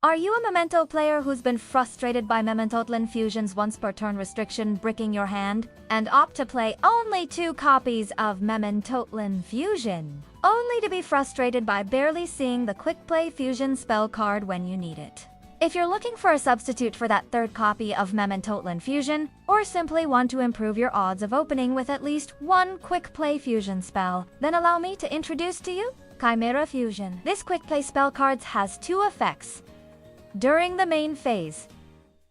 Are you a Memento player who's been frustrated by Mementotlin Fusion's once per turn restriction bricking your hand, and opt to play only 2 copies of Mementotlin Fusion, only to be frustrated by barely seeing the quick play Fusion spell card when you need it? If you're looking for a substitute for that 3rd copy of Mementotlin Fusion, or simply want to improve your odds of opening with at least 1 quick play Fusion spell, then allow me to introduce to you Chimera Fusion. This quick play spell card has 2 effects. During the main phase,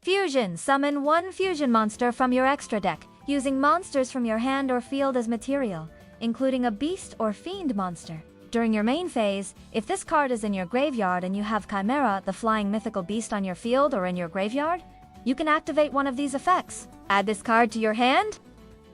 Fusion, summon 1 Fusion monster from your extra deck, using monsters from your hand or field as material, including a beast or fiend monster. During your main phase, if this card is in your graveyard and you have Chimera, the flying mythical beast on your field or in your graveyard, you can activate one of these effects. Add this card to your hand,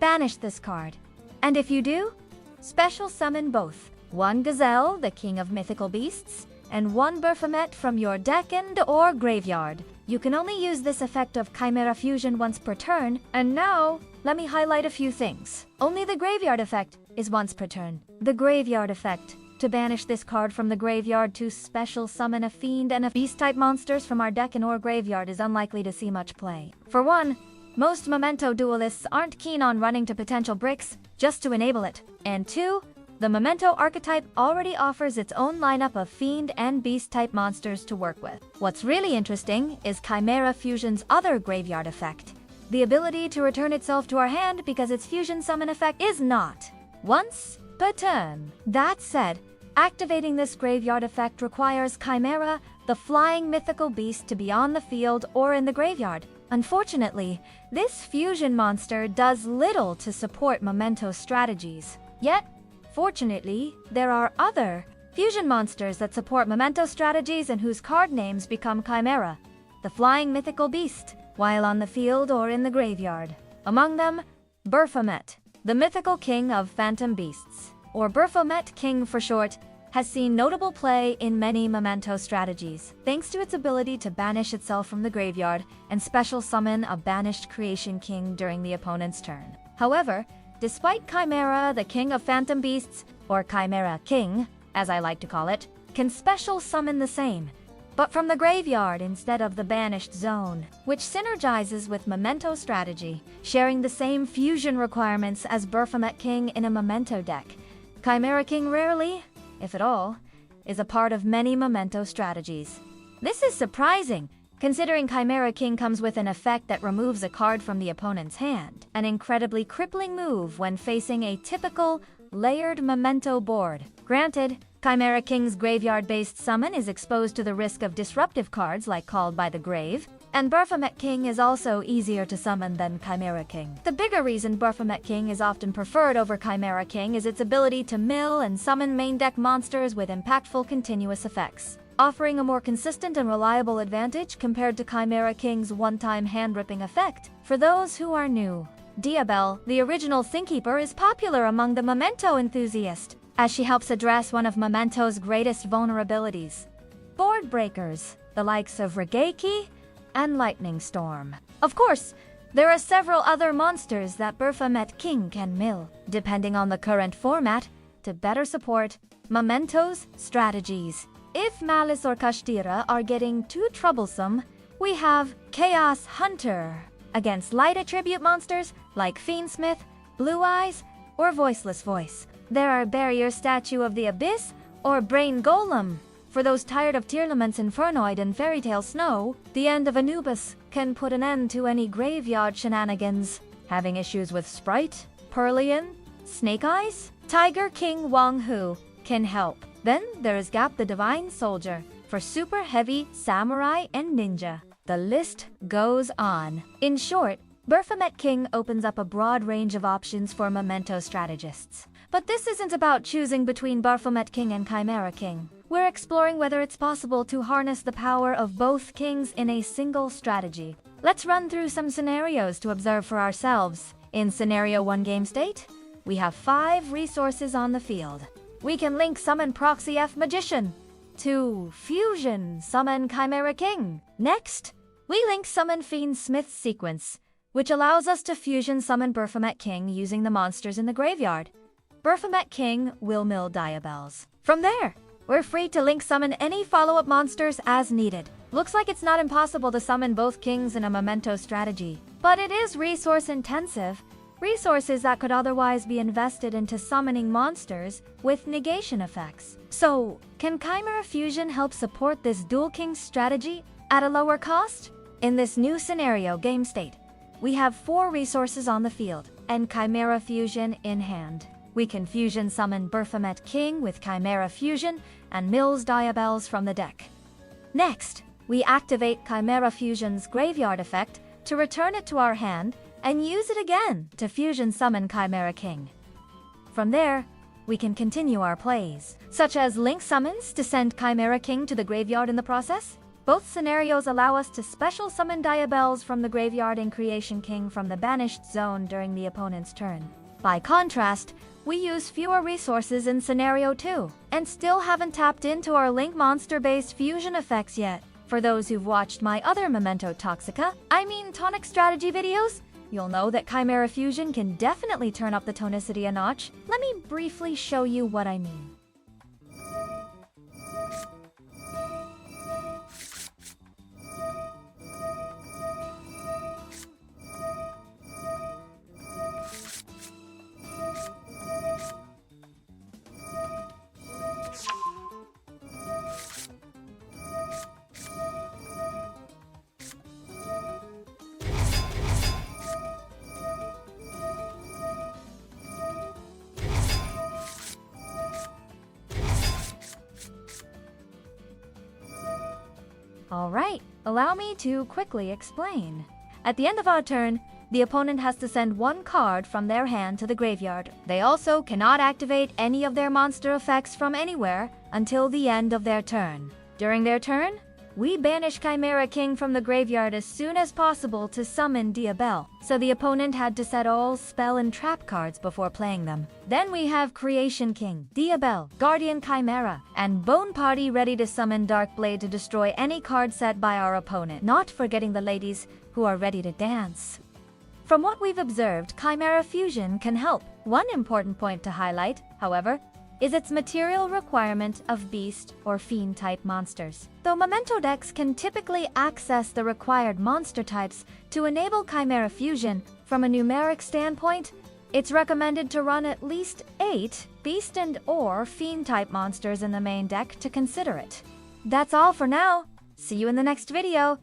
banish this card. And if you do, special summon both 1 Gazelle, the king of mythical beasts, and 1 Baphomet from your deck and or graveyard. You can only use this effect of Chimera Fusion once per turn, and now, let me highlight a few things. Only the graveyard effect is once per turn. The graveyard effect, to banish this card from the graveyard to special summon a fiend and a beast-type monsters from our deck and or graveyard, is unlikely to see much play. For one, most Memento duelists aren't keen on running to potential bricks just to enable it. And 2, the Memento archetype already offers its own lineup of fiend and beast-type monsters to work with. What's really interesting is Chimera Fusion's other graveyard effect, the ability to return itself to our hand because its Fusion summon effect is not once per turn. That said, activating this graveyard effect requires Chimera, the flying mythical beast, to be on the field or in the graveyard. Unfortunately, this Fusion monster does little to support Memento strategies. Yet, fortunately, there are other Fusion monsters that support Memento strategies and whose card names become Chimera, the flying mythical beast, while on the field or in the graveyard. Among them, Baphomet, the mythical king of phantom beasts, or Baphomet King for short, has seen notable play in many Memento strategies, thanks to its ability to banish itself from the graveyard and special summon a banished creation king during the opponent's turn. However, despite Chimera, the king of phantom beasts, or Chimera King, as I like to call it, can special summon the same, but from the graveyard instead of the banished zone, which synergizes with Memento strategy, sharing the same fusion requirements as Baphomet King in a Memento deck. Chimera King rarely, if at all, is a part of many Memento strategies. This is surprising, considering Chimera King comes with an effect that removes a card from the opponent's hand, an incredibly crippling move when facing a typical layered Memento board. Granted, Chimera King's graveyard-based summon is exposed to the risk of disruptive cards like Called by the Grave, and Baphomet King is also easier to summon than Chimera King. The bigger reason Baphomet King is often preferred over Chimera King is its ability to mill and summon main deck monsters with impactful continuous effects, offering a more consistent and reliable advantage compared to Chimera King's one-time hand-ripping effect. For those who are new, Diabelle, the original Thingkeeper, is popular among the Memento enthusiast, as she helps address one of Memento's greatest vulnerabilities: board breakers, the likes of Regeki and Lightning Storm. Of course, there are several other monsters that Baphomet King can mill, depending on the current format, to better support Memento's strategies. If Malice or Kashtira are getting too troublesome, we have Chaos Hunter against light attribute monsters like Fiendsmith, Blue Eyes, or Voiceless Voice. There are Barrier Statue of the Abyss or Brain Golem. For those tired of Tearlaments Infernoid and Fairy Tale Snow, the end of Anubis can put an end to any graveyard shenanigans. Having issues with Sprite, Perlian, Snake Eyes? Tiger King Wang Hu can help. Then there's Gap the Divine Soldier for super heavy samurai and ninja. The list goes on. In short, Baphomet King opens up a broad range of options for Memento strategists. But this isn't about choosing between Baphomet King and Chimera King. We're exploring whether it's possible to harness the power of both kings in a single strategy. Let's run through some scenarios to observe for ourselves. In Scenario 1 game state, we have 5 resources on the field. We can link summon Proxy F Magician to Fusion summon Chimera King. Next, we link summon Fiend Smith's sequence, which allows us to fusion summon Baphomet King using the monsters in the graveyard. Baphomet King will mill Diabelles. From there, we're free to link summon any follow-up monsters as needed. Looks like it's not impossible to summon both kings in a Memento strategy, but it is resource intensive. Resources that could otherwise be invested into summoning monsters with negation effects. So, can Chimera Fusion help support this Duel King strategy at a lower cost? In this new scenario game state, we have 4 resources on the field and Chimera Fusion in hand. We can fusion summon Baphomet King with Chimera Fusion and Mills Diabels from the deck. Next, we activate Chimera Fusion's graveyard effect to return it to our hand and use it again to fusion summon Chimera King. From there, we can continue our plays, such as Link summons to send Chimera King to the graveyard in the process. Both scenarios allow us to special summon Diabels from the graveyard and Creation King from the banished zone during the opponent's turn. By contrast, we use fewer resources in Scenario 2, and still haven't tapped into our Link monster-based fusion effects yet. For those who've watched my other Memento Tonic strategy videos, you'll know that Chimera Fusion can definitely turn up the tonicity a notch. Let me briefly show you what I mean. Alright, allow me to quickly explain. At the end of our turn, the opponent has to send 1 card from their hand to the graveyard. They also cannot activate any of their monster effects from anywhere until the end of their turn. During their turn, we banish Chimera King from the graveyard as soon as possible to summon Diabel, so the opponent had to set all spell and trap cards before playing them. Then we have Creation King, Diabel, Guardian Chimera, and Bone Party ready to summon Darkblade to destroy any card set by our opponent, not forgetting the ladies who are ready to dance. From what we've observed, Chimera Fusion can help. One important point to highlight, however, is its material requirement of beast or fiend type monsters. Though Memento decks can typically access the required monster types to enable Chimera Fusion, from a numeric standpoint, it's recommended to run at least 8 beast and or fiend type monsters in the main deck to consider it. That's all for now. See you in the next video.